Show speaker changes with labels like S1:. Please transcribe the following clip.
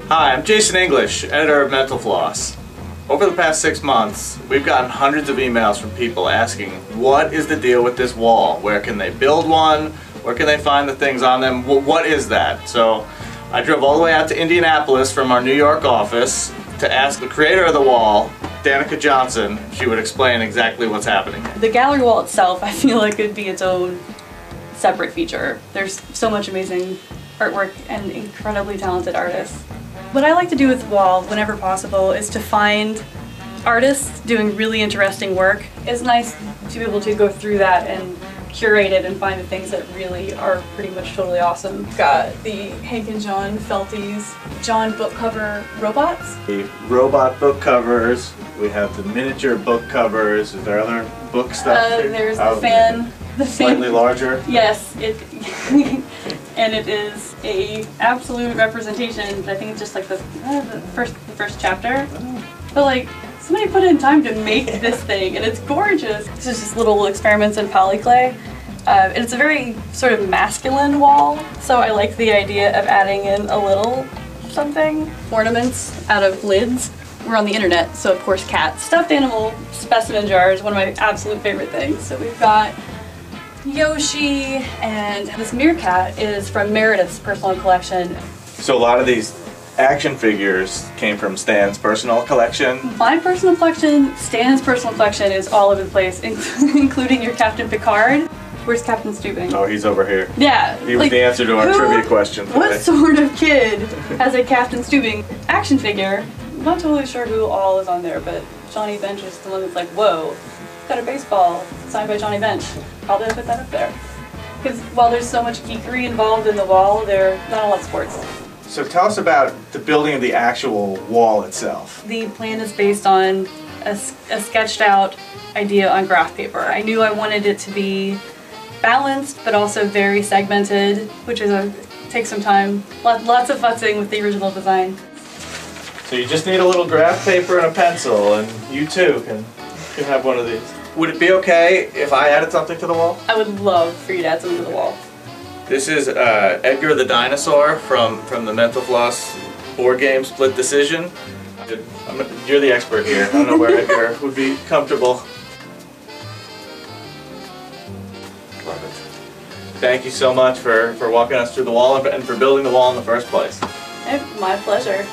S1: Hi, I'm Jason English, editor of Mental Floss. Over the past 6 months, we've gotten hundreds of emails from people asking, what is the deal with this wall? Where can they build one? Where can they find the things on them? What is that? So I drove all the way out to Indianapolis from our New York office to ask the creator of the wall, Danica Johnson, if she would explain exactly what's happening.
S2: The gallery wall itself, I feel like could be its own separate feature. There's so much amazing artwork and incredibly talented artists. What I like to do with the wall, whenever possible, is to find artists doing really interesting work. It's nice to be able to go through that and curate it and find the things that really are pretty much totally awesome. We've got the Hank and John Felties John book cover robots.
S1: The robot book covers, we have the miniature book covers. Is there other book stuff?
S2: There's the fan.
S1: Slightly larger?
S2: Yes, and it is a absolute representation. I think it's just like the first chapter. But like, somebody put in time to make this thing, and it's gorgeous. This is just little experiments in polyclay. And it's a very sort of masculine wall, so I like the idea of adding in a little something. Ornaments out of lids. We're on the internet, so of course cats. Stuffed animal specimen jars, one of my absolute favorite things. So we've got Yoshi, and this meerkat is from Meredith's personal collection.
S1: So a lot of these action figures came from Stan's personal collection?
S2: My personal collection, Stan's personal collection is all over the place, including your Captain Picard. Where's Captain Stubing?
S1: Oh, he's over here.
S2: Yeah.
S1: He was the answer to our trivia question today.
S2: What sort of kid has a Captain Stubing action figure? I'm not totally sure who all is on there, but Johnny Bench is the one that's like, whoa, got a baseball signed by Johnny Bench. Probably put that up there. Because while there's so much geekery involved in the wall, there are not a lot of sports.
S1: So tell us about the building of the actual wall itself.
S2: The plan is based on a sketched out idea on graph paper. I knew I wanted it to be balanced, but also very segmented, which takes some time. Lots of futzing with the original design.
S1: So you just need a little graph paper and a pencil, and you too can have one of these. Would it be okay if I added something to the wall?
S2: I would love for you to add something to the wall.
S1: This is Edgar the Dinosaur from the Mental Floss board game Split Decision. You're the expert here. I don't know where Edgar would be comfortable. Love it. Thank you so much for walking us through the wall and for building the wall in the first place.
S2: My pleasure.